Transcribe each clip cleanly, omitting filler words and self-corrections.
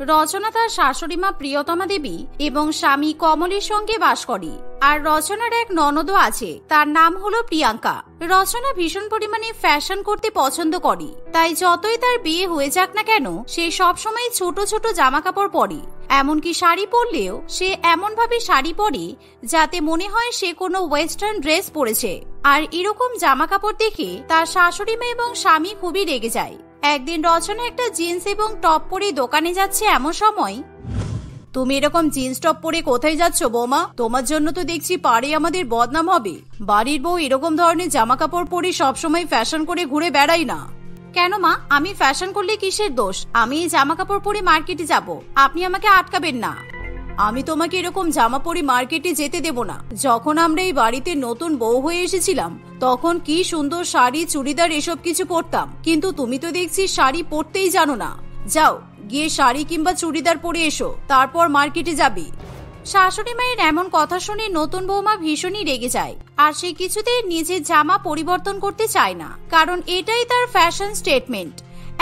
রচনা তার শাশুড়ি মা প্রিয়তমা দেবী এবং স্বামী কমলের সঙ্গে বাস করে। আর রচনার এক ননদও আছে, তার নাম হলো প্রিয়াঙ্কা। রচনা ভীষণ পরিমাণে ফ্যাশন করতে পছন্দ করে, তাই যতই তার বিয়ে হয়ে যাক না কেন সে সবসময় ছোট ছোট জামা কাপড় পরে। এমনকি শাড়ি পরলেও সে এমন ভাবে শাড়ি পরে যাতে মনে হয় সে কোনো ওয়েস্টার্ন ড্রেস পরেছে। আর এরকম জামা কাপড় দেখে তার শাশুড়ি মা এবং স্বামী খুবই রেগে যায়। একদিন রচনা একটা জিন্স এবং টপ পরে দোকানে যাচ্ছে, এমন সময়, তুমি এরকম জিন্স টপ পরে কোথায় যাচ্ছ বৌমা? তোমার জন্য তো দেখছি পাড়ে আমাদের বদনাম হবে। বাড়ির বউ এরকম ধরনের জামা কাপড় পরে সবসময় ফ্যাশন করে ঘুরে বেড়াই না। কেন মা, আমি ফ্যাশন করলে কিসের দোষ? আমি এই জামা কাপড় পরে মার্কেটে যাব, আপনি আমাকে আটকাবেন না। আমি তোমাকে এরকম জামা পরে মার্কেটে যেতে দেব না। যখন আমরা এই বাড়িতে নতুন বউ হয়ে এসেছিলাম তখন কি সুন্দর শাড়ি চুড়িদার এসব কিছু পরতাম, কিন্তু তুমি তো দেখছি শাড়ি পরতেই জানো না। যাও গিয়ে শাড়ি কিংবা চুড়িদার পরে এসো, তারপর মার্কেটে যাবে। শাশুড়ি মায়ের এমন কথা শুনে নতুন বৌমা ভীষণই রেগে যায়, আর সে কিছুতেই নিজের জামা পরিবর্তন করতে চায় না, কারণ এটাই তার ফ্যাশন স্টেটমেন্ট।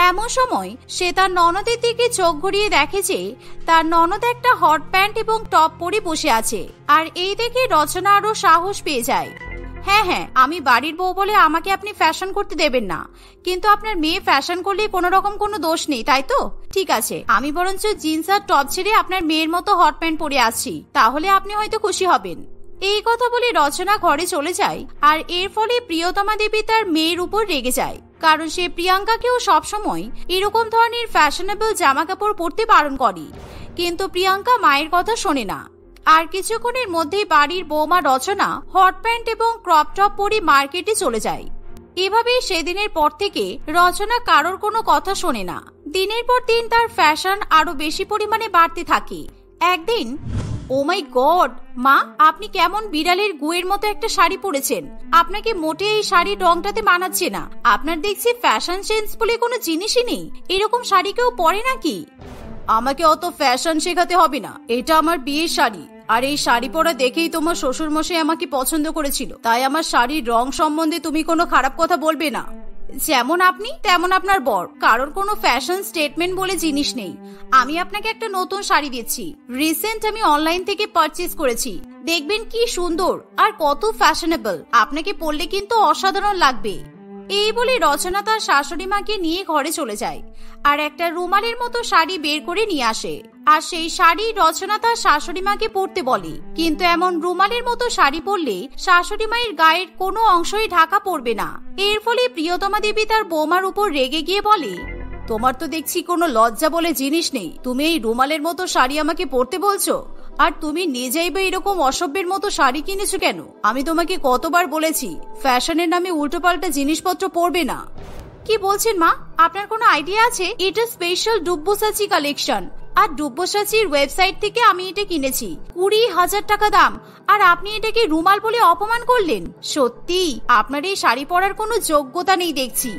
এমন সময় সে তার ননদের দিকে চোখ ঘুরিয়ে দেখে যে তার ননদ একটা হট প্যান্ট এবং টপ পরে বসে আছে। আর এই দেখে রচনা আরো সাহস পেয়ে যায়। হ্যাঁ, আমি বাড়ির বউ বলে আমাকে আপনি ফ্যাশন করতে দেবেন না, কিন্তু আপনার মেয়ে ফ্যাশন করলে কোনো রকম কোনো দোষ নেই, তাই তো? ঠিক আছে, আমি বরঞ্চ জিন্স আর টপ ছেড়ে আপনার মেয়ের মতো হট প্যান্ট পরে আসছি, তাহলে আপনি হয়তো খুশি হবেন। এই কথা বলে রচনা ঘরে চলে যায়। আর এর ফলে প্রিয়তমা দেবী তার মেয়ের উপর রেগে যায়, কারণ সে প্রিয়াঙ্কাকেও সবসময় এরকম ধরনের ফ্যাশনেবল জামা কাপড় পরতে বারণ করে, কিন্তু প্রিয়াঙ্কা মায়ের কথা শোনে না। আর কিছুক্ষণের মধ্যেই বাড়ির বৌমা রচনা হট প্যান্ট এবং ক্রপ টপ পরে মার্কেটে চলে যায়। এভাবেই সেদিনের পর থেকে রচনা কারোর কোনো কথা শোনে না। দিনের পর দিন তার ফ্যাশন আরো বেশি পরিমাণে বাড়তে থাকে। একদিন, ও মাই গড মা, আপনি কেমন বিড়ালের গুয়ের মতো একটা শাড়ি পরেছেন। আপনাকে মোটে এই শাড়ির রংটাতে মানাচ্ছে না। আপনার দেখছি ফ্যাশন সেন্স বলে কোনো জিনিসই নেই। এরকম শাড়ি কেউ পরে নাকি? আমাকে অত ফ্যাশন শেখাতে হবে না, এটা আমার বিয়ের শাড়ি। আর এই শাড়ি পরা দেখেই তোমার শ্বশুর মশাই আমাকে পছন্দ করেছিল, তাই আমার শাড়ির রং সম্বন্ধে তুমি কোনো খারাপ কথা বলবে না। যেমন আপনি তেমন আপনার বর, কারোর কোনো ফ্যাশন স্টেটমেন্ট বলে জিনিস নেই। আমি আপনাকে একটা নতুন শাড়ি দিচ্ছি, রিসেন্ট আমি অনলাইন থেকে পারচেজ করেছি। দেখবেন কি সুন্দর আর কত ফ্যাশনেবল, আপনাকে পরলে কিন্তু অসাধারণ লাগবে। এই বলে রচনা তার শাশুড়ি মাকে নিয়ে ঘরে চলে যায় আর একটা রুমালের মতো শাড়ি বের করে নিয়ে আসে। আর সেই শাড়ি রচনা তার শাশুড়ি মাকে পরতে বলে, কিন্তু এমন রুমালের মতো শাড়ি পরলে শাশুড়ি মায়ের গায়ের কোনো অংশই ঢাকা পড়বে না। এর ফলে প্রিয়তমা দেবী তার বৌমার উপর রেগে গিয়ে বলে, তোমার তো দেখছি কোনো লজ্জা বলে জিনিস নেই, তুমি এই রুমালের মতো শাড়ি আমাকে পরতে বলছো? আর তুমি নিজেই বা এরকম অসভ্যের মতো শাড়ি কিনেছো কেন? আমি তোমাকে কতবার বলেছি ফ্যাশনের নামে উল্টোপাল্টা জিনিসপত্র পরবে না। কি বলছেন মা, আপনার কোনো আইডিয়া আছে? এটা স্পেশাল ডুব্বসাচি কালেকশন, আর ডুব্বসাচির ওয়েবসাইট থেকে আমি এটা কিনেছি, 20,000 টাকা দাম, আর আপনি এটাকে রুমাল বলে অপমান করলেন। সত্যি আপনার এই শাড়ি পরার কোনো যোগ্যতা নেই দেখছি।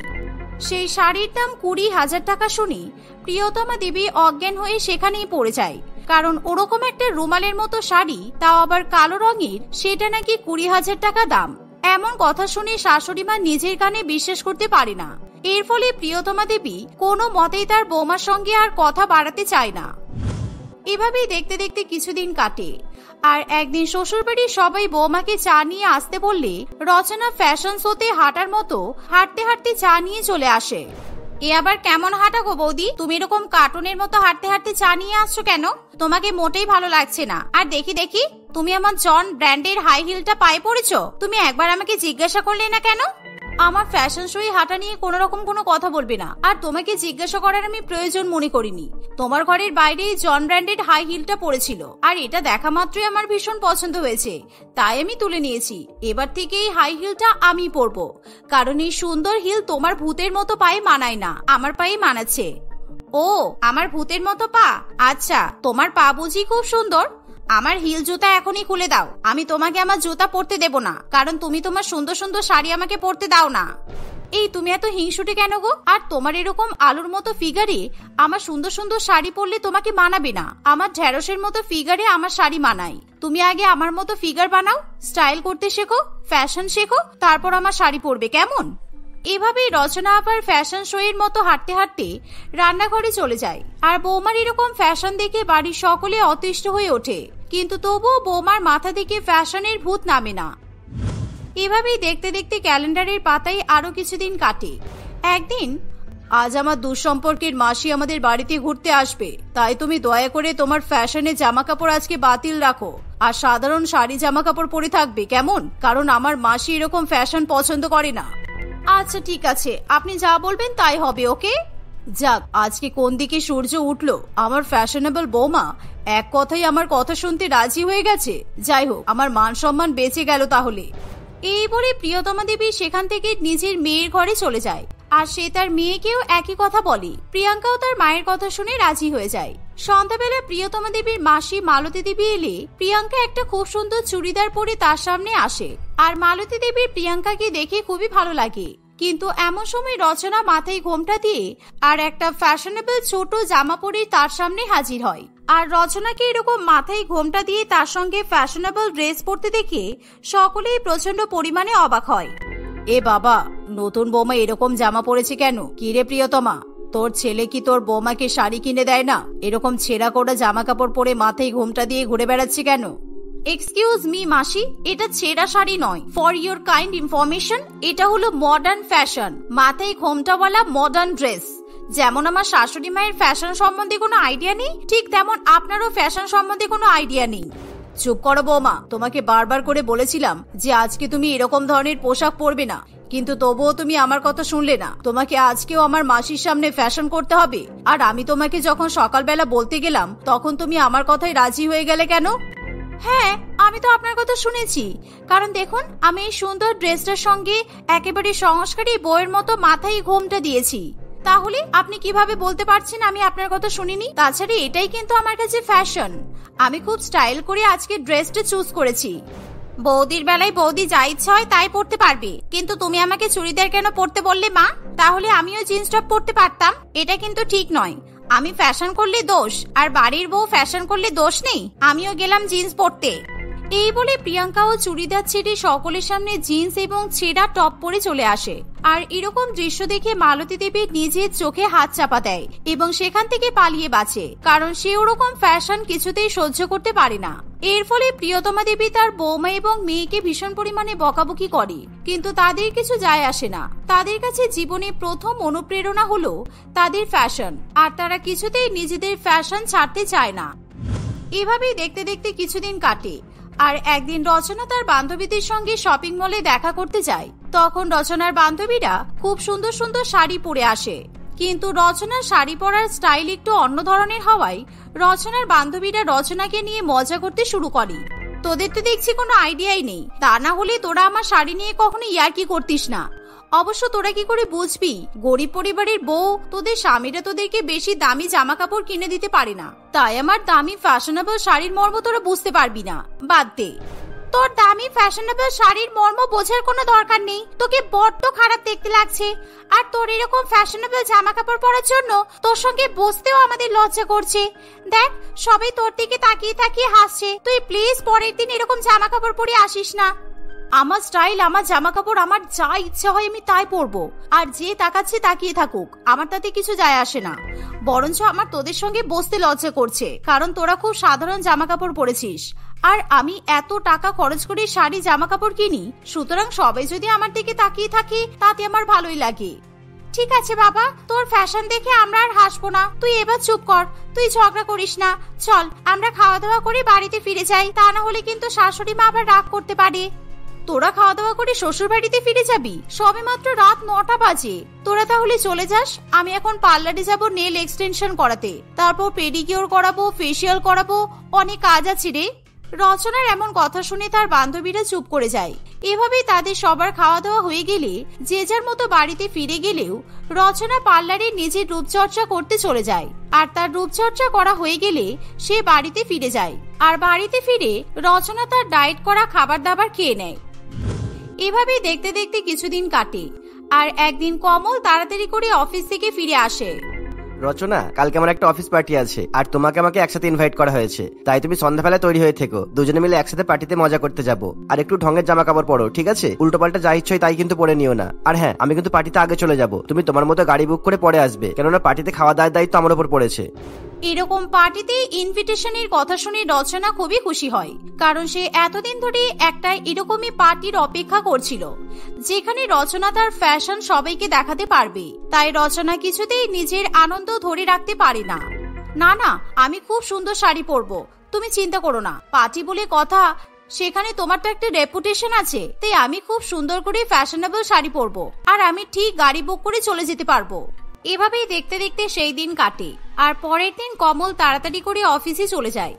সেই শাড়ির দাম 20,000 টাকা শুনি প্রিয়তমা দেবী অজ্ঞান হয়ে সেখানেই পড়ে যায়, কারণ ওরকম একটা রুমালের মতো শাড়ি, তাও আবার কালো রঙের, সেটা নাকি 20,000 টাকা দাম। এমন কথা শুনে শাশুড়ি মা নিজের কানে বিশ্বাস করতে পারে না। এর ফলে প্রিয়তমা দেবী কোনো মতেই তার বৌমার সঙ্গে আর কথা বাড়াতে চায় না। এভাবেই দেখতে দেখতে কিছুদিন কাটে। আর একদিন শ্বশুরবাড়ির সবাই বৌমাকে চা নিয়ে আসতে বললে রচনা ফ্যাশন শোতে হাঁটার মতো হাঁটতে হাঁটতে চা নিয়ে চলে আসে। এ আবার কেমন হাঁটা গো বৌদি? তুমি এরকম কার্টুনের মতো হাঁটতে হাঁটতে চা নিয়ে আসছো কেন? তোমাকে মোটেই ভালো লাগছে না। আর দেখি তুমি আমার জন ব্র্যান্ডের হাই হিলটা পায়ে পড়েছো। তুমি একবার আমাকে জিজ্ঞাসা করলে না কেন? আমার ফ্যাশন শোয়ে হাঁটা নিয়ে কোনো রকম কোনো কথা বলবে না, আর তোমাকে জিজ্ঞাসা করার আমি প্রয়োজন মনে করিনি। তোমার ঘরের বাইরেই জন ব্র্যান্ডেড হাই হিলটা পড়েছিল, আর এটা দেখা মাত্রই আমার ভীষণ পছন্দ হয়েছে, তাই আমি তুলে নিয়েছি। এবার থেকে এই হাই হিলটা আমি পরবো, কারণ এই সুন্দর হিল তোমার ভূতের মতো পায়ে মানায় না, আমার পায়ে মানাচ্ছে। ও, আমার ভূতের মতো পা? আচ্ছা, তোমার পা বুঝি খুব সুন্দর? আমার হিল জুতা এখনই খুলে দাও। আমি তোমাকে আমার জুতা পরতে দেব না, কারণ তুমি তোমার সুন্দর সুন্দর শাড়ি আমাকে পরতে দাও না। এই তুমি এত হিংসুটে কেন গো? আর তোমার এরকম আলুর মতো ফিগারে আমার সুন্দর সুন্দর শাড়ি পরলে তোমাকে মানাবে না। আমার ঢেঁড়সের মতো ফিগারে আমার শাড়ি মানায়। তুমি আগে আমার মতো ফিগার বানাও, স্টাইল করতে শেখো, ফ্যাশন শেখো, তারপর আমার শাড়ি পরবে, কেমন? এভাবেই রচনা আবার ফ্যাশন শো এর মতো হাঁটতে হাঁটতে রান্নাঘরে চলে যায়। আর বৌমার এরকম ফ্যাশন দেখে বাড়ির সকলে অতিষ্ঠ হয়ে ওঠে, কিন্তু তবুও বৌমার মাথা থেকে ফ্যাশনের ভূত নামে না। এভাবেই দেখতে দেখতে ক্যালেন্ডারের পাতায় আরো কিছুদিন কাটে। একদিন, আজ আমার দুঃসম্পর্কের মাসি আমাদের বাড়িতে ঘুরতে আসবে, তাই তুমি দয়া করে তোমার ফ্যাশনের জামা কাপড় আজকে বাতিল রাখো আর সাধারণ শাড়ি জামা কাপড় পরে থাকবে, কেমন? কারণ আমার মাসি এরকম ফ্যাশন পছন্দ করে না। আচ্ছা ঠিক আছে, আপনি যা বলবেন তাই হবে, ওকে? যাক, আজকে কোন দিকে সূর্য উঠলো, আমার ফ্যাশনেবল বৌমা এক কথাই আমার কথা শুনতে রাজি হয়ে গেছে। যাই হোক, আমার মান সম্মান বেঁচে গেল তাহলে। এই বলে প্রিয়তমা দেবী সেখান থেকে নিজের মেয়ের ঘরে চলে যায়, আর সে তার মেয়েকেও একই কথা বলে। প্রিয়াঙ্কাও তার মায়ের কথা শুনে রাজি হয়ে যায়। সন্ধ্যাবেলা প্রিয়তমা দেবীর মাসি মালতী দেবী এলে প্রিয়াঙ্কা একটা খুব সুন্দর চুড়িদার পরে তার সামনে আসে, আর মালতী দেবীর প্রিয়াঙ্কাকে দেখে খুবই ভালো লাগে। কিন্তু এমন সময় রচনা মাথায় ঘোমটা দিয়ে আর একটা ফ্যাশনেবল ছোট জামা পরে তার সামনে হাজির হয়। আর রচনাকে এরকম মাথায় ঘোমটা দিয়ে তার সঙ্গে ফ্যাশনেবল ড্রেস পরতে দেখে সকলেই প্রচন্ড পরিমাণে অবাক হয়। এ বাবা, নতুন বৌমা এরকম জামা পরেছে কেন? কি রে প্রিয়তমা, তোর ছেলে কি তোর বৌমাকে শাড়ি কিনে দেয় না? এরকম ছেঁড়া কোটা জামা কাপড় পরে মাথায় ঘোমটা দিয়ে ঘুরে বেড়াচ্ছে কেন? এক্সকিউজ মি মাসি, এটা ছেঁড়া শাড়ি নয়। ফর ইউর কাইন্ড ইনফরমেশন, এটা হলো মডার্ন ফ্যাশন, মাথায় ঘোমটাওয়ালা মডার্ন ড্রেস। যেমন আমার শাশুড়ি মায়ের ফ্যাশন সম্বন্ধে কোনো আইডিয়া নেই, ঠিক তেমন আপনারও ফ্যাশন সম্বন্ধে কোনো আইডিয়া নেই। চুপ করো বৌমা, তোমাকে বারবার করে বলেছিলাম যে আজকে তুমি এরকম ধরনের পোশাক পরবে না, কিন্তু তবুও তুমি আমার কথা শুনলে না। তোমাকে আজকেও আমার মাসির সামনে ফ্যাশন করতে হবে। আর আমি তোমাকে যখন সকালবেলা বলতে গেলাম তখন তুমি আমার কথায় রাজি হয়ে গেলে কেন? হ্যাঁ, আমি তো আপনার কথা শুনেছি, কারণ দেখুন আমি এই সুন্দর ড্রেসটার সঙ্গে একেবারে সংস্কারী বইয়ের মতো মাথায় ঘোমটা দিয়েছি। তাহলে আপনি কিভাবে বলতে পারছেন আমি আপনার কথা শুনিনি? তাছাড়া এটাই কিন্তু আমার কাছে ফ্যাশন। আমি খুব স্টাইল করে আজকে ড্রেসটা চুজ করেছি। বৌদির বেলায় বৌদি যা ইচ্ছা হয় তাই পড়তে পারবে, কিন্তু তুমি আমাকে চুড়িদার কেন পড়তে বললে মা? তাহলে আমিও জিন্স টপ পড়তে পারতাম। এটা কিন্তু ঠিক নয়। আমি ফ্যাশন করলে দোষ, আর বাড়ির বউ ফ্যাশন করলে দোষ নেই। আমিও গেলাম জিন্স পরতে। এই বলে প্রিয়াঙ্কাও চুড়িদার ছেড়ে সকলের সামনে জিন্স এবং ছেঁড়া টপ পরে চলে আসে। আর এরকম দৃশ্য দেখে মালতী দেবী নিজের চোখে হাত চাপা দেয় এবং সেখান থেকে পালিয়ে বাঁচে, কারণ সে ওরকম ফ্যাশন কিছুতেই সহ্য করতে পারে না। এর ফলে প্রিয়তমা দেবী তার বৌমা এবং মেয়েকে ভীষণ পরিমাণে বকাবকি করে, কিন্তু তাদের কিছু যায় আসে না। তাদের কাছে জীবনে প্রথম অনুপ্রেরণা হলো তাদের ফ্যাশন, আর তারা কিছুতেই নিজেদের ফ্যাশন ছাড়তে চায় না। এভাবেই দেখতে দেখতে কিছুদিন কাটে। আর একদিন রচনা তার বান্ধবীদের সঙ্গে শপিং মলে দেখা করতে যায়। তখন রচনার বান্ধবীরা খুব সুন্দর সুন্দর শাড়ি পরে আসে, কিন্তু রচনার শাড়ি পরার স্টাইল একটু অন্য ধরনের হওয়ায় রচনার বান্ধবীরা রচনাকে নিয়ে মজা করতে শুরু করে। তোদের তো দেখছি কোনো আইডিয়াই নেই, তা না হলে তোরা আমার শাড়ি নিয়ে কখনো ইয়ার্কি করতিস না। অবশ্য তোরা কি করে বুঝবি গরিব পরিবারের বউ তোদের স্বামীরা তোদেরকে বেশি দামি জামা কাপড় কিনে দিতে পারে না, তাই আমার দামি ফ্যাশনেবল শাড়ির মর্ম তোরা বুঝতে পারবি না। বাদ দে, তোর দামি ফ্যাশনেবল শাড়ির মর্ম বোঝার কোনো দরকার নেই। তোকে বড্ড খারাপ দেখতে লাগছে, আর তোর এরকম ফ্যাশনেবল জামা কাপড় পরার জন্য তোর সঙ্গে বসতেও আমাদের লজ্জা করছে। দেখ, সবাই তোর দিকে তাকিয়ে তাকিয়ে হাসছে। তুই প্লিজ পরের দিন এরকম জামা কাপড় পরে আসিস না। আমার স্টাইল, আমার জামা কাপড়, আমার যা ইচ্ছা হয় আমি তাই পরবো, আর যে তাকাচ্ছে তাকিয়ে থাকুক, আমার তাতে কিছু যায় আসে না। বরঞ্চ আমার তোদের সঙ্গে বসতে লজ্জা করছে, কারণ তোরা খুব সাধারণ জামা কাপড় পরেছিস, আর আমি এত টাকা খরচ করে শাড়ি জামা কাপড় কিনি। সুতরাং সবাই যদি আমার দিকে তাকিয়ে থাকে তাতে আমার ভালোই লাগে। ঠিক আছে বাবা, তোর ফ্যাশন দেখে আমরা আর হাসবো না। তুই এবার চুপ কর, তুই ঝগড়া করিস না। চল আমরা খাওয়া দাওয়া করে বাড়িতে ফিরে যাই, তা না হলে কিন্তু শাশুড়ি মা আবার রাগ করতে পারে। তোরা খাওয়া দাওয়া করে শ্বশুর বাড়িতে ফিরে যাবি? সবে মাত্র রাত 9টা বাজে। তোরা তাহলে চলে যাস, আমি এখন পার্লারে যাব নেল এক্সটেনশন করাতে, তারপর পেডিকিওর করাবো, ফেসিয়াল করাবো, অনেক কাজ আছে রে। রচনার এমন কথা শুনে তার বান্ধবীরা চুপ করে যায়। এভাবেই তাদের সবার খাওয়া দাওয়া হয়ে গেলে যে যার মতো বাড়িতে ফিরে গেলেও রচনা পার্লারে নিজের রূপচর্চা করতে চলে যায়। আর তার রূপচর্চা করা হয়ে গেলে সে বাড়িতে ফিরে যায়। আর বাড়িতে ফিরে রচনা তার ডায়েট করা খাবার দাবার খেয়ে নেয়। এভাবেই দেখতে দেখতে কিছুদিন কাটে। আর একদিন কমল তাড়াতাড়ি করে অফিস থেকে ফিরে আসে। রচনা, কালকে আমার একটা অফিস পার্টি আছে আর তোমাকে আমাকে একসাথে ইনভাইট করা হয়েছে, তাই তুমি সন্ধ্যাবেলা তৈরি হয়ে থেকো, দুজনে মিলে একসাথে পার্টিতে মজা করতে যাবো। আর একটু ঢঙের জামা কাপড় পরো, ঠিক আছে? উল্টো পাল্টা যা ইচ্ছে তাই কিন্তু পরে নিও না। আর হ্যাঁ, আমি কিন্তু পার্টিতে আগে চলে যাবো, তুমি তোমার মতো গাড়ি বুক করে পরে আসবে, কেননা পার্টিতে খাওয়া দাওয়ার দায়িত্ব আমার উপর পড়েছে। এরকম পার্টিতে ইনভিটেশনের কথা শুনে রচনা খুবই খুশি হয়, কারণ সে এতদিন ধরে একটা এরকমই পার্টির অপেক্ষা করছিল যেখানে রচনা তার ফ্যাশন সবাইকে দেখাতে পারবে। তাই রচনা কিছুতেই নিজের আনন্দ ধরে রাখতে পারে না। না না, আমি খুব সুন্দর শাড়ি পরবো, তুমি চিন্তা করো না। পার্টি বলে কথা, সেখানে তোমার তো একটা রেপুটেশন আছে, তাই আমি খুব সুন্দর করে ফ্যাশনেবল শাড়ি পরবো আর আমি ঠিক গাড়ি বুক করে চলে যেতে পারবো। এভাবেই দেখতে দেখতে সেই দিন কাটে। আর পরের দিন কমল তাড়াতাড়ি করে অফিসে চলে যায়।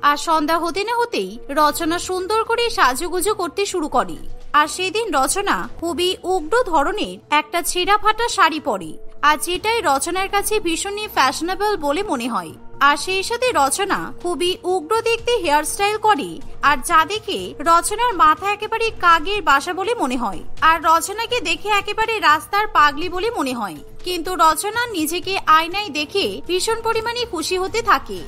আর সন্ধ্যা হতে না হতেই রচনা সুন্দর করে সাজুগুজু করতে শুরু করে। আর সেদিন রচনা খুবই উগ্র ধরনের একটা ছেঁড়া ফাটা শাড়ি পরে, আর যেটাই রচনার কাছে ভীষণই ফ্যাশনেবল বলে মনে হয়। আর সেই সাথে রচনা খুবই উগ্র দেখতে হেয়ার স্টাইল করে, আর যা দেখে রচনার মাথা একেবারে কাকের বাসা বলে মনে হয়। আর রচনাকে দেখে একেবারে রাস্তার পাগলি বলে মনে হয়। কিন্তু রচনা নিজেকে আয়নায় দেখে ভীষণ পরিমাণে খুশি হতে থাকে।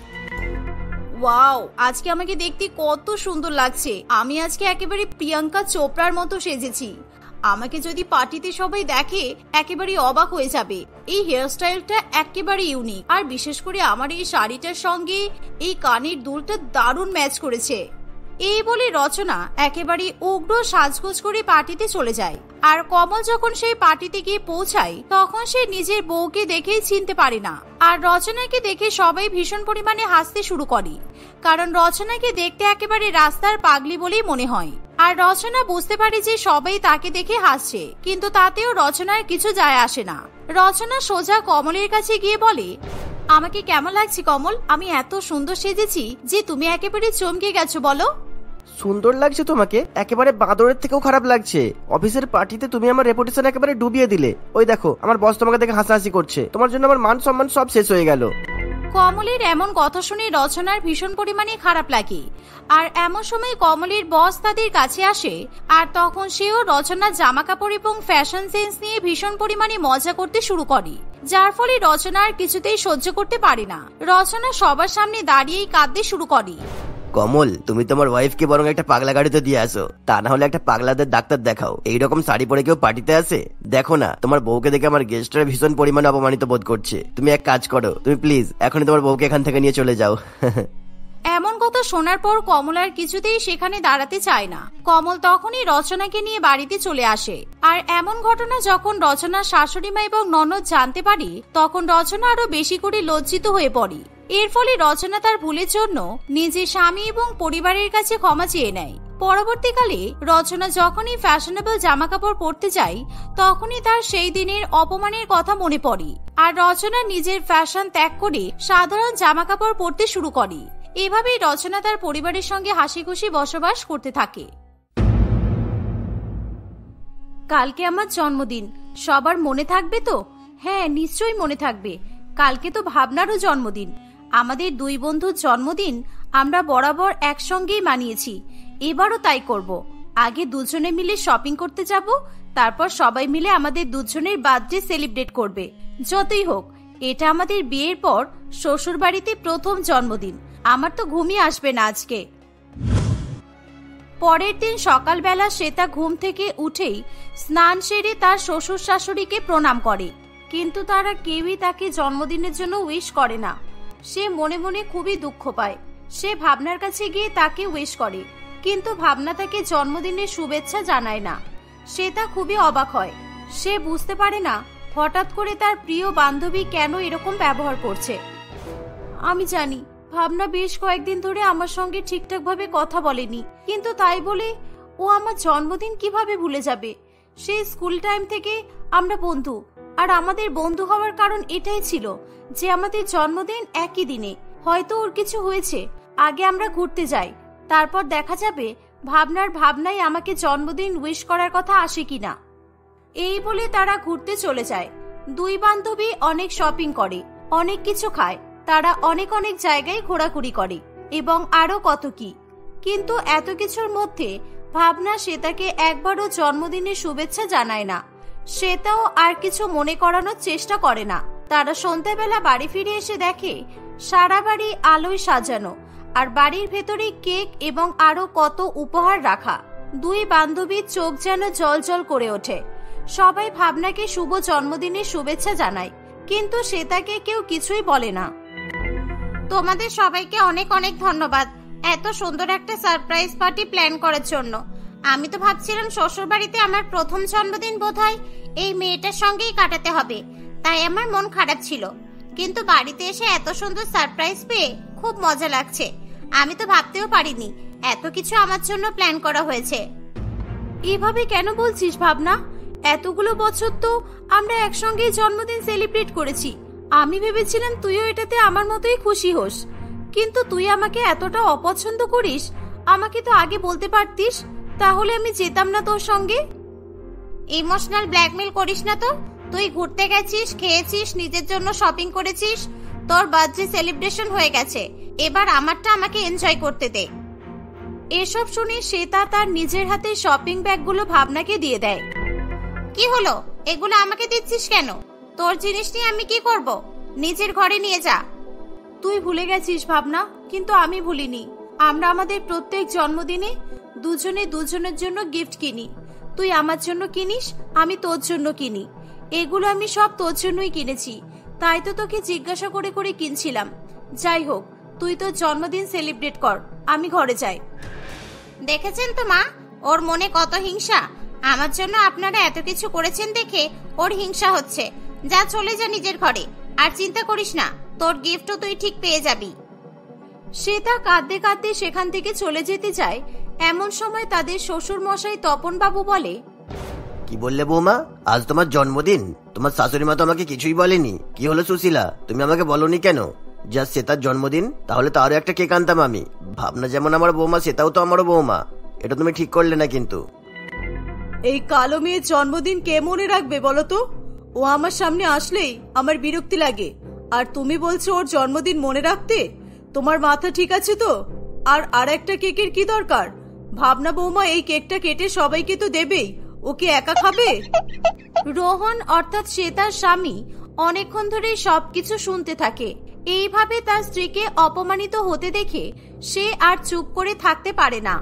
ওয়াও, আজকে আমাকে দেখতে কত সুন্দর লাগছে, আমি আজকে একেবারে প্রিয়াঙ্কা চোপড়ার মতো সেজেছি। আমাকে যদি পার্টিতে সবাই দেখে একেবারে অবাক হয়ে যাবে। এই হেয়ারস্টাইলটা একেবারে ইউনিক, আর বিশেষ করে আমার এই শাড়িটার সঙ্গে এই কানের দুলটা দারুণ ম্যাচ করেছে। এই বলে রচনা একেবারে উগ্র সাজগোজ করে পার্টিতে চলে যায়। আর কমল যখন সেই পার্টিতে গিয়ে পৌঁছায় তখন সে নিজের বউকে দেখেই চিনতে পারে না। আর রচনাকে দেখে সবাই ভীষণ পরিমাণে হাসতে শুরু করে, কারণ রচনাকে দেখতে একেবারে রাস্তার পাগলি বলেই মনে হয়। আর রচনা বুঝতে পারে যে সবাই তাকে দেখে হাসছে, কিন্তু তাতেও রচনার কিছু যায় আসে না। রচনা সোজা কমলের কাছে গিয়ে বলে, আমাকে কেমন লাগছে কমল? আমি এত সুন্দর সেজেছি যে তুমি একেবারে চমকে গেছো। বলো। সুন্দর লাগছে তোমাকে? একেবারে বাঁদরের থেকেও খারাপ লাগছে। অফিসের পার্টিতে তুমি আমার রেপুটেশন একেবারে ডুবিয়ে দিলে। ওই দেখো, আমার বস তোমাকে দেখে হাসাহাসি করছে, তোমার জন্য আমার মান সম্মান সব শেষ হয়ে গেল। কমলের এমন কথা শুনে রচনার ভীষণ পরিমাণে খারাপ লাগে। আর এমন সময় কমলের বস তাদের কাছে আসে, আর তখন সেও রচনার জামা কাপড় এবং ফ্যাশন সেন্স নিয়ে ভীষণ পরিমাণে মজা করতে শুরু করে, যার ফলে রচনা আর কিছুতেই সহ্য করতে পারে না। রচনা সবার সামনে দাঁড়িয়েই কাঁদতে শুরু করে। কমল, তুমি তোমার ওয়াইফকে বরং একটা পাগলা গাড়িতে দিয়ে আসো, তা না হলে একটা পাগলাদের ডাক্তার দেখাও। এইরকম শাড়ি পরে কেউ পার্টিতে আসে? দেখো না, তোমার বউকে দেখে আমার গেস্টরা ভীষণ পরিমাণে অপমানিত বোধ করছে। তুমি এক কাজ করো, তুমি প্লিজ এখনই তোমার বউকে এখান থেকে নিয়ে চলে যাও। এমন কথা শোনার পর কমল আর কিছুতেই সেখানে দাঁড়াতে চায় না। কমল তখনই রচনাকে নিয়ে বাড়িতে চলে আসে। আর এমন ঘটনা যখন রচনার শাশুড়ি মা এবং ননদ জানতে পারে, তখন রচনা আরো বেশি করে লজ্জিত হয়ে পড়ে। এর ফলে রচনা তার ভুলের জন্য নিজের স্বামী এবং পরিবারের কাছে ক্ষমা চেয়ে নেয়। পরবর্তীকালে রচনা যখনই ফ্যাশনেবল জামা কাপড় পরতে যায়, তখনই তার সেই দিনের অপমানের কথা মনে পড়ে। আর রচনা নিজের ফ্যাশন ত্যাগ করে সাধারণ জামা কাপড় পরতে শুরু করে। এভাবেই রচনা তার পরিবারের সঙ্গে হাসি খুশি বসবাস করতে থাকে। কালকে আমার জন্মদিন, সবার মনে থাকবে তো? হ্যাঁ, নিশ্চয়ই মনে থাকবে। কালকে তো ভাবনারও জন্মদিন। আমাদের দুই বন্ধুর জন্মদিন আমরা বরাবর একসঙ্গেই মানিয়েছি, এবারও তাই করব। আগে দুজনে মিলে শপিং করতে যাব, তারপর সবাই মিলে আমাদের দুজনের বার্থডে সেলিব্রেট করবে। যতই হোক, এটা আমাদের বিয়ের পর শ্বশুর বাড়িতে প্রথম জন্মদিন। আমার তো ঘুমিয়ে আসবে না আজকে। পরের দিন সকালবেলা শ্বেতা ঘুম থেকে উঠেই স্নান সেরে তার শ্বশুর শাশুড়িকে প্রণাম করে, কিন্তু তারা কেউই তাকে জন্মদিনের জন্য উইশ করে না। সে মনে মনে খুবই দুঃখ পায়। সে ভাবনার কাছে গিয়ে তাকে উইশ করে, কিন্তু ভাবনা তাকে জন্মদিনের শুভেচ্ছা জানায় না। শ্বেতা খুবই অবাক হয়। সে বুঝতে পারে না হঠাৎ করে তার প্রিয় বান্ধবী কেন এরকম ব্যবহার করছে। আমি জানি ভাবনা বেশ কয়েকদিন ধরে আমার সঙ্গে ঠিকঠাক ভাবে কথা বলেনি, কিন্তু তাই বলে ও আমার জন্মদিন কিভাবে ভুলে যাবে? সেই স্কুল টাইম থেকে আমরা বন্ধু, আর আমাদের বন্ধু হওয়ার কারণ এটাই ছিল যে আমাদের জন্মদিন একই দিনে। হয়তো ওর কিছু হয়েছে, আগে আমরা ঘুরতে যাই, তারপর দেখা যাবে ভাবনার ভাবনায় আমাকে জন্মদিন উইশ করার কথা আসে কিনা। এই বলে তারা ঘুরতে চলে যায়। দুই বান্ধবী অনেক শপিং করে, অনেক কিছু খায়, তারা অনেক অনেক জায়গায় ঘোরাঘুরি করে এবং আরো কত কি। কিন্তু এত কিছুর মধ্যে ভাবনা শ্বেতাকে একবারও জন্মদিনের শুভেচ্ছা জানায় না। শ্বেতাও আর কিছু মনে করানোর চেষ্টা করে না। তারা সন্ধ্যাবেলা বাড়ি ফিরে এসে দেখে সারা বাড়ি আলোয় সাজানো, আর বাড়ির ভেতরে কেক এবং আরো কত উপহার রাখা। দুই বান্ধবীর চোখ যেন জল করে ওঠে। সবাই ভাবনাকে শুভ জন্মদিনের শুভেচ্ছা জানায়, কিন্তু সে তাকে কেউ কিছুই বলে না। তোমাদের সবাইকে অনেক অনেক ধন্যবাদ এত সুন্দর একটা সারপ্রাইজ পার্টি প্ল্যান করার জন্য। আমি তো ভাবছিলাম শ্বশুর বাড়িতে আমার প্রথম জন্মদিন বোধহয় এই মেয়েটার সঙ্গেই কাটাতে হবে, তাই আমার মন খারাপ ছিল। কিন্তু বাড়িতে এসে এত সুন্দর সারপ্রাইজ পেয়ে খুব মজা লাগছে। আমি তো ভাবতেও পারিনি এত কিছু আমার জন্য প্ল্যান করা হয়েছে। এভাবে কেন বলছিস ভাবনা? এতগুলো বছর তো আমরা একসঙ্গেই জন্মদিন সেলিব্রেট করেছি। আমি ভেবেছিলাম তুইও এটাতে আমার মতোই খুশি হোস, কিন্তু তুই আমাকে এতটা অপছন্দ করিস। আমাকে তো আগে বলতে পারতিস, তাহলে আমি যেতাম না তোর সঙ্গে। ইমোশনাল ব্ল্যাকমেল করিস না তো। তুই ঘুরতে গেছিস, খেয়েছিস, নিজের জন্য শপিং করেছিস, তোর বার্থডে সেলিব্রেশন হয়ে গেছে, এবার আমারটা আমাকে এনজয় করতে দে। এসব শুনে শ্বেতা তার নিজের হাতে শপিং ব্যাগগুলো ভাবনাকে দিয়ে দেয়। কি হলো, এগুলো আমাকে দিচ্ছিস কেন? তোর জিনিস নিয়ে আমি কি করব? নিজের ঘরে নিয়ে যা। তুই ভুলে গেছিস ভাবনা, কিন্তু আমি ভুলিনি। আমরা আমাদের প্রত্যেক জন্মদিনে দুজনে দুজনের জন্য গিফট কিনি। তুই আমার জন্য কিনিস, আমি তোর জন্য কিনি। এগুলো আমি সব তোর জন্যই কিনেছি, তাই তো তোকে জিজ্ঞাসা করে করে কিনছিলাম। যাই হোক, তুই তোর জন্মদিন সেলিব্রেট কর, আমি ঘরে যাই। দেখেছেন তো মা, ওর মনে কত হিংসা। আমার জন্য আপনারা এত কিছু করেছেন দেখে ওর হিংসা হচ্ছে। যা, চলে যা নিজের ঘরে, আর চিন্তা করিস না, তোর গিফটও তুই ঠিক পেয়ে যাবি। শ্বেতা কাঁদতে কাঁদতে সেখান থেকে চলে যেতে চায়। এমন সময় তাদের শ্বশুর মশাই তপন বাবু বলে, কি বললে বৌমা? আজ তোমার জন্মদিন? তোমার শাশুড়ি মা তো আমাকে কিছুই বলেনি। কি হলো সুশীলা, তুমি আমাকে বলনি কেন? যা শ্বেতার জন্মদিন, তাহলে তো আরো একটা কেক আনতাম আমি। ভাবনা যেমন আমার বৌমা, সেটাও তো আমারও বৌমা। এটা তুমি ঠিক করলে না কিন্তু। এই কালো মেয়ের জন্মদিন কে মনে রাখবে বলো তো? ও আমার সামনে আসলেই আমার বিরক্তি লাগে, আর তুমি বলছো ওর জন্মদিন মনে রাখতে? তোমার মাথা ঠিক আছে তো? আর একটা কেকের কি দরকার? ভাবনা বৌমা এই কেকটা কেটে সবাইকে তো দেবেই, ওকে একা খাবে? রোহন অর্থাৎ শ্বেতার স্বামী অনেকক্ষণ ধরে সবকিছু শুনতে থাকে। এইভাবে তার স্ত্রীকে অপমানিত হতে দেখে সে আর চুপ করে থাকতে পারে না।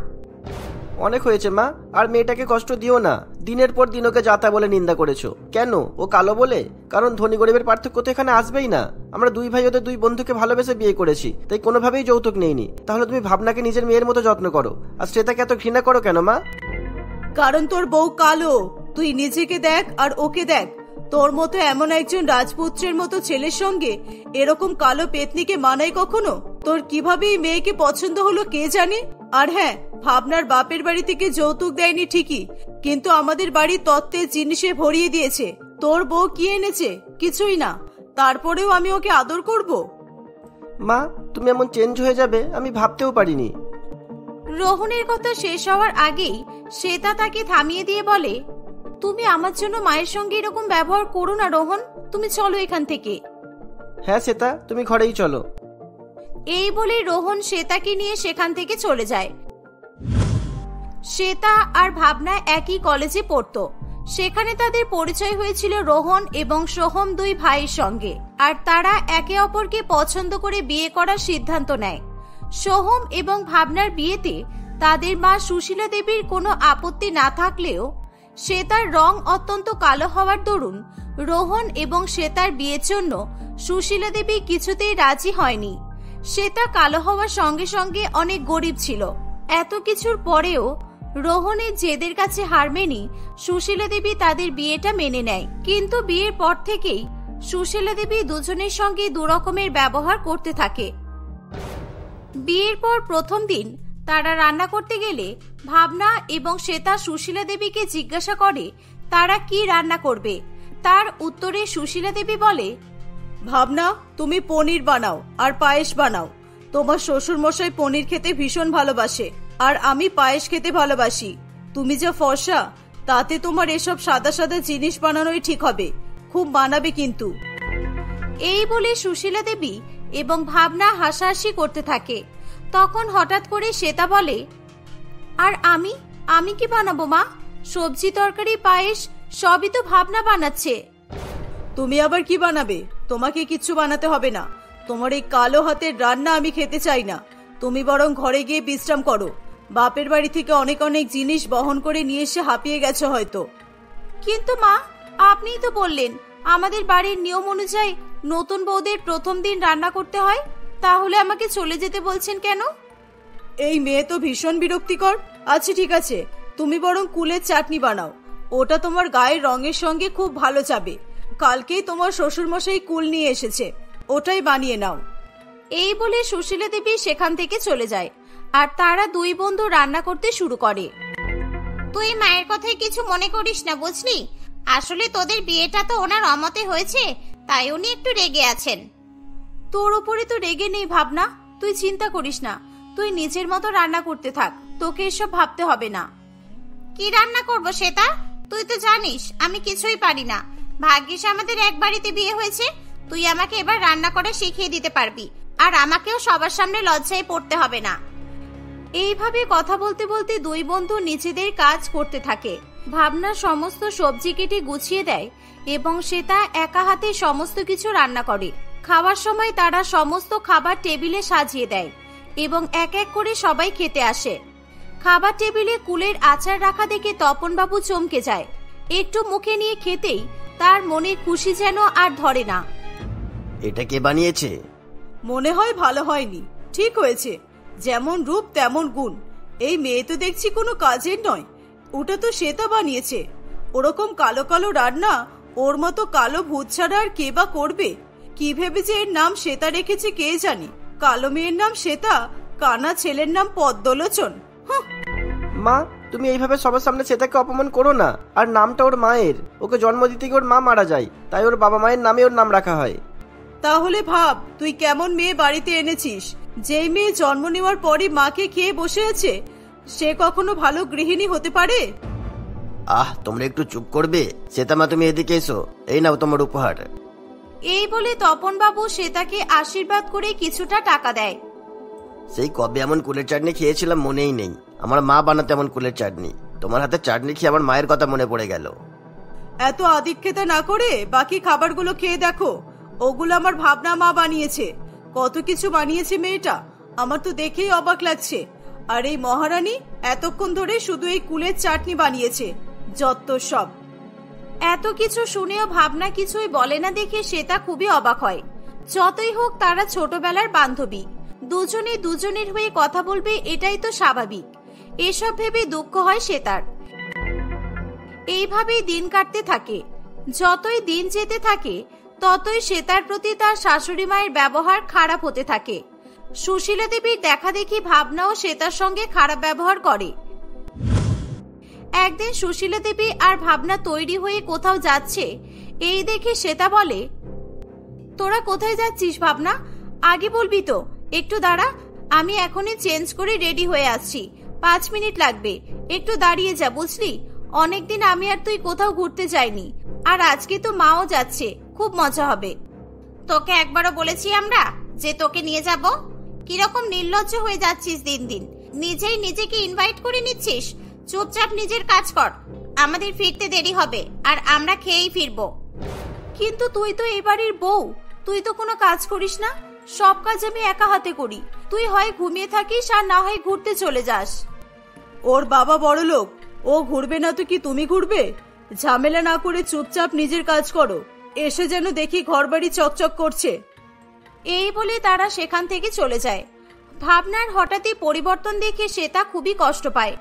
অনেক হয়েছে মা, আর মেয়েটাকে কষ্ট দিও না। দিনের পর দিন ওকে যাতা বলে নিন্দা করেছো কেন? ও কালো বলে? কারণ ধনী গরিবের পার্থক্য তো এখানে আসবেই না। আমরা দুই ভাই ওদের দুই বন্ধুকে ভালোবেসে বিয়ে করেছি, তাই কোনোভাবেই যৌতুক নেইনি। তাহলে তুমি ভাবনাকে নিজের মেয়ের মতো যত্ন করো, আর শ্বেতাকে এত ঘৃণা করো কেন মা? কারণ তোর বউ কালো। তুই নিজেকে দেখ আর ওকে দেখ। তোর মতো এমন একজন রাজপুত্রের মতো ছেলের সঙ্গে এরকম কালো পেতনিকে মানাই কখনো? তোর কিভাবে এই মেয়েকে পছন্দ হলো কে জানে। আর হ্যাঁ, ভাবনার বাপের বাড়ি থেকে যৌতুক দেয়নি ঠিকই, কিন্তু আমাদের বাড়ির তত্ত্বের জিনিসে ভরিয়ে দিয়েছে। তোর বউ কি এনেছে? কিছুই না। তারপরেও আমি ওকে আদর করব? মা, তুমি এমন চেঞ্জ হয়ে যাবে আমি ভাবতেও পারিনি। রোহনের কথা শেষ হওয়ার আগেই শ্বেতা তাকে থামিয়ে দিয়ে বলে, তুমি আমার জন্য মায়ের সঙ্গে এরকম ব্যবহার করো না রোহন। তুমি চলো এখান থেকে। হ্যাঁ শ্বেতা, তুমি ঘরেই চলো। এই বলে রোহন শ্বেতাকে নিয়ে সেখান থেকে চলে যায়। শ্বেতা আর ভাবনা একই কলেজে পড়তো। সেখানে তাদের পরিচয় হয়েছিল রোহন এবং সোহম দুই ভাইয়ের সঙ্গে, আর তারা একে অপরকে পছন্দ করে বিয়ে করার সিদ্ধান্ত নেয়। সোহম এবং ভাবনার বিয়েতে তাদের মা সুশীলা দেবীর কোনো আপত্তি না থাকলেও শ্বেতার রং অত্যন্ত কালো হওয়ার দরুন রোহন এবং শ্বেতার বিয়ের জন্য সুশীলা দেবী কিছুতেই রাজি হয়নি। শ্বেতা কালো হওয়ার সঙ্গে সঙ্গে অনেক গরিব ছিল। এত কিছুর পরেও রোহনের জেদের কাছে হার মেনে সুশীলা দেবী তাদের বিয়েটা মেনে নেয়। কিন্তু বিয়ের পর থেকেই সুশীলা দেবী দুজনের সঙ্গে দুরকমের ব্যবহার করতে থাকে। বিয়ের পর প্রথম দিন তারা রান্না করতে গেলে ভাবনা এবং শ্বেতা সুশীলা দেবীকে জিজ্ঞাসা করে তারা কি রান্না করবে। তার উত্তরে সুশীলা দেবী বলে, ভাবনা, তুমি পনির বানাও আর পায়েস বানাও। তোমার শ্বশুর মশাই পনির খেতে ভীষণ ভালোবাসে, আর আমি পায়েস খেতে ভালোবাসি। তুমি যা ফর্সা, তাতে তোমার এসব সাদা সাদা জিনিস বানানোই ঠিক হবে। খুব বানাবে কিন্তু। এই বলে সুশীলা দেবী এবং ভাবনা হাসাহাসি করতে থাকে। তখন হঠাৎ করে শ্বেতা বলে, আর আমি কি বানাবো মা? সবজি তরকারি পায়েস সবই তো ভাবনা বানাচ্ছে। তুমি আবার কি বানাবে? তোমাকে কিচ্ছু বানাতে হবে না। তোমার এই কালো হাতের রান্না আমি খেতে চাই না। তুমি বরং ঘরে গিয়ে বিশ্রাম করো। বাপের বাড়ি থেকে অনেক অনেক জিনিস বহন করে নিয়ে এসে হাঁপিয়ে গেছো হয়তো। কিন্তু মা, আপনিই তো বললেন আমাদের বাড়ির নিয়ম অনুযায়ী নতুন বউদের প্রথম দিন রান্না করতে হয়, তাহলে আমাকে চলে যেতে বলছেন কেন? এই মেয়ে তো ভীষণ বিরক্তিকর। আচ্ছা ঠিক আছে, তুমি বরং কুলের চাটনি বানাও, ওটা তোমার গায়ের রঙের সঙ্গে খুব ভালো যাবে। কালকেই তোমার শ্বশুরমশাই কুল নিয়ে এসেছে, ওটাই বানিয়ে নাও। এই বলে সুশীলা দেবী সেখান থেকে চলে যায় আর তারা দুই বন্ধু রান্না করতে শুরু করে। তুই মায়ের কথায় কিছু মনে করিস না, বুঝলি? আসলে তোদের বিয়েটা তো ওনার অমতে হয়েছে, তাই উনি একটু রেগে আছেন। তোর উপরে তো রেগে নেই ভাবনা, তুই চিন্তা করিস না। তুই নিজের মতো রান্না করতে থাক, তোকে এসব ভাবতে হবে না। কি রান্না করবো শ্বেতা? তুই তো জানিস আমি কিছুই পারি না। ভাগ্যিস আমাদের এক বাড়িতে বিয়ে হয়েছে, তুই আমাকে এবার রান্না করে শিখিয়ে দিতে পারবি, আর আমাকেও সবার সামনে লজ্জায় পড়তে হবে না। এইভাবে কথা বলতে বলতে দুই বন্ধু নিজেদের কাজ করতে থাকে। ভাবনা সমস্ত সবজি কেটে গুছিয়ে দেয় এবং শ্বেতা একা হাতে সমস্ত কিছু রান্না করে। খাওয়ার সময় তারা সমস্ত খাবার টেবিলে সাজিয়ে দেয় এবং এক এক করে সবাই খেতে আসে। খাবার টেবিলে কুলের আচার রাখা দেখে তপনবাবু চমকে যায়। একটু মুখে নিয়ে খেতেই তার মনে খুশি যেন আর ধরে না। এটা কে বানিয়েছে? মনে হয় ভালো হয়নি, ঠিক হয়েছে। যেমন রূপ তেমন গুণ। এই মেয়ে তো দেখছি কোনো কাজের নয়। ওটা তো শ্বেতা বানিয়েছে। ওরকম কালো কালো রান্না ওর মতো কালো ভূত ছাড়া আর কে বা করবে? কি ভেবে যে এর নাম শ্বেতা রেখেছে কে জানি। কালো মেয়ের নাম শ্বেতা, কানা ছেলের নাম পদ্মলোচন। মা, তুমি এইভাবে সবার সামনে শ্বেতাকে অপমান করো না। আর নামটা ওর মায়ের, ওকে জন্ম দিতে গিয়ে ওর মা মারা যায়, তাই ওর বাবা মায়ের নামে ওর নাম রাখা হয়। তাহলে ভাব তুই কেমন মেয়ে বাড়িতে এনেছিস। যেই মেয়ে জন্ম নেওয়ার পরই মাকে খেয়ে বসে আছে, সে কখনো ভালো গৃহিণী হতে পারে? তোমরা একটু চুপ করবে? শ্বেতা মা, তুমি এদিকে এসো, এই নাও তোমার উপহার। এই বলে তপনবাবু শ্বেতাকে আশীর্বাদ করে কিছুটা টাকা দেয়। সেই কবে এমন কুলের চাটনি খেয়েছিলাম মনেই নেই। আমার মা বানাতে এমন কুলের চাটনি। তোমার হাতে চাটনি খেয়ে আমার মায়ের কথা মনে পড়ে গেল। এত আদিক্ষেতা না করে বাকি খাবারগুলো খেয়ে দেখো। ওগুলো আমার ভাবনা মা বানিয়েছে। কত কিছু বানিয়েছে মেয়েটা, আমার তো দেখেই অবাক লাগছে। আর এই মহারানী এতক্ষণ ধরে শুধু এই কুলের চাটনি বানিয়েছে। যত সব। এত কিছু শুনেও ভাবনা কিছুই বলে না দেখে শ্বেতা খুবই অবাক হয়। যতই হোক তারা ছোটবেলার বান্ধবী, দুজনে দুজনের হয়ে কথা বলবে, এটাই তো স্বাভাবিক। এসব ভেবে দুঃখ হয় শ্বেতার। এইভাবেই দিন কাটতে থাকে। যতই দিন যেতে থাকে ততই শ্বেতার প্রতি তার শাশুড়ি মায়ের ব্যবহার খারাপ হতে থাকে। সুশীলা দেবীর দেখা দেখি ভাবনাও শ্বেতার সঙ্গে খারাপ ব্যবহার করে। একদিন সুশীলা দেবী আর ভাবনা তৈরি হয়ে কোথাও যাচ্ছে। এই দেখে শ্বেতা বলে, তোরা কোথায় যাচ্ছিস ভাবনা? আগে বলবি তো। একটু দাঁড়া, আমি এখনই চেঞ্জ করে রেডি হয়ে আসছি। 5 মিনিট লাগবে, একটু দাঁড়িয়ে যা, বুঝলি? অনেকদিন আমি আর তুই কোথাও ঘুরতে যাইনি, আর আজকে তো মাও যাচ্ছে, খুব মজা হবে। তোকে একবারও বলেছি আমরা যে তোকে নিয়ে যাব? কিরকম নির্লজ্জ হয়ে যাচ্ছিস দিন দিন। নিজেই নিজেকে ইনভাইট করে নিচ্ছিস। চুপচাপ নিজের কাজ কর, আমাদের ফিরতে দেরি হবে আর আমরা খেয়েই ফিরবো। কিন্তু তুই তো এই বাড়ির বউ, তুই তো কোনো কাজ করিস না। সব কাজ আমি একা হাতে করি। তুই হয় ঘুমিয়ে থাকিস আর না হয় ঘুরতে চলে যাস। ওর বাবা বড় লোক, ও ঘুরবে না তো কি তুমি ঘুরবে? ঝামেলা না করে চুপচাপ নিজের কাজ করো। এসে যেন দেখি ঘরবাড়ি চকচক করছে। এই বলে তারা সেখান থেকে চলে যায়। ভাবনার হঠাৎই পরিবর্তন দেখে শ্বেতা খুবই কষ্ট পায়।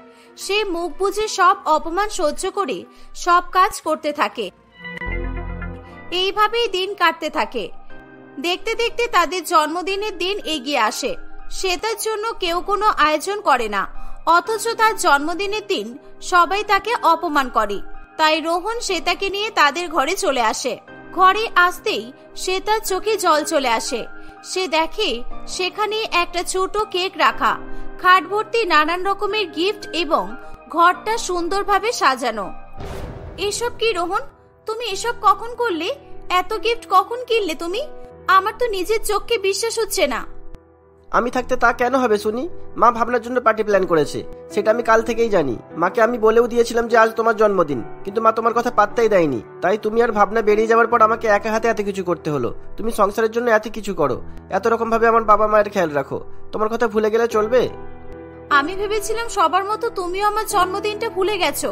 সে মুখ বুজে সব অপমান সহ্য করে সব কাজ করতে থাকে। এইভাবেই দিন কাটতে থাকে। দেখতে দেখতে তাদের জন্মদিনের দিন এগিয়ে আসে। শ্বেতার জন্য কেউ কোনো আয়োজন করে না, অথচ তার জন্মদিনের দিন সবাই তাকে অপমান করে। তাই রোহন শ্বেতাকে নিয়ে তাদের ঘরে চলে আসে। ঘরে আসতেই শ্বেতার চোখে জল চলে আসে। সে দেখে সেখানে একটা ছোট কেক রাখা, খাট ভর্তি নানান রকমের গিফট এবং ঘরটা সুন্দরভাবে সাজানো। এসব কি রোহন? তুমি এসব কখন করলে? এত গিফট কখন কিনলে তুমি? আমার তো নিজের চোখকে বিশ্বাস হচ্ছে না। আমি থাকতে তা কেন হবে শুনি? মা ভাবনার জন্য পার্টি প্ল্যান করেছে, সেটা আমি কাল থেকেই জানি। মাকে আমি বলেও দিয়েছিলাম যে আজ তোমার জন্মদিন, কিন্তু মা তোমার কথা পাত্তাই দেয়নি। তাই তুমি আর ভাবনা বেরিয়ে যাওয়ার পর আমাকে একা হাতে এত কিছু করতে হলো। তুমি সংসারের জন্য এত কিছু করো, এত রকম ভাবে আমার বাবা মায়ের খেয়াল রাখো, তোমার কথা ভুলে গেলে চলবে? আমি ভেবেছিলাম সবার মতো তুমিও আমার জন্মদিনটা ভুলে গেছো,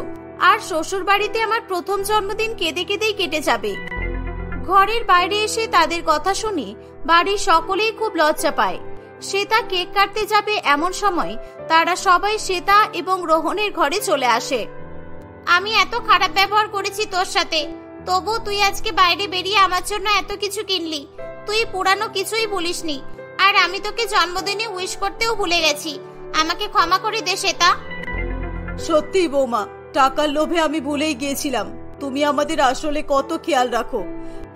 আর শ্বশুর বাড়িতে আমার প্রথম জন্মদিন কেঁদে কেঁদেই কেটে যাবে। ঘরের বাইরে এসে তাদের কথা শুনি বাড়ির সকলেই খুব লজ্জা পায়। শ্বেতা কেক কাটতে যাবে এমন সময় তারা সবাই শ্বেতা এবং রোহনের ঘরে চলে আসে। আমি এত খারাপ ব্যবহার করেছি তোর সাথে, তবু তুই আজকে বাইরে বেরিয়ে আমার জন্য এত কিছু কিনলি। তুই পুরানো কিছুই বলিসনি, আর আমি তোকে জন্মদিনে উইশ করতেও ভুলে গেছি। আমাকে ক্ষমা করে দে শ্বেতা। সত্যি বৌমা, টাকার লোভে আমি ভুলেই গিয়েছিলাম তুমি আমাদের আসলে কত খেয়াল রাখো।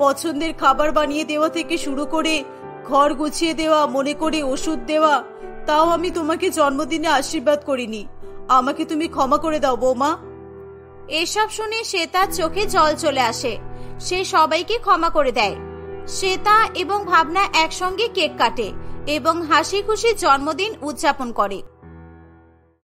পছন্দের খাবার বানিয়ে দেওয়া থেকে শুরু করে ঘর গুছিয়ে দেওয়া, মনে করে ওষুধ দেওয়া, তাও আমি তোমাকে জন্মদিনে আশীর্বাদ করিনি। আমাকে তুমি ক্ষমা করে দাও বৌমা। এসব শুনে শ্বেতার চোখে জল চলে আসে। সে সবাইকে ক্ষমা করে দেয়। শ্বেতা এবং ভাবনা একসঙ্গে কেক কাটে এবং হাসি খুশি জন্মদিন উদযাপন করে।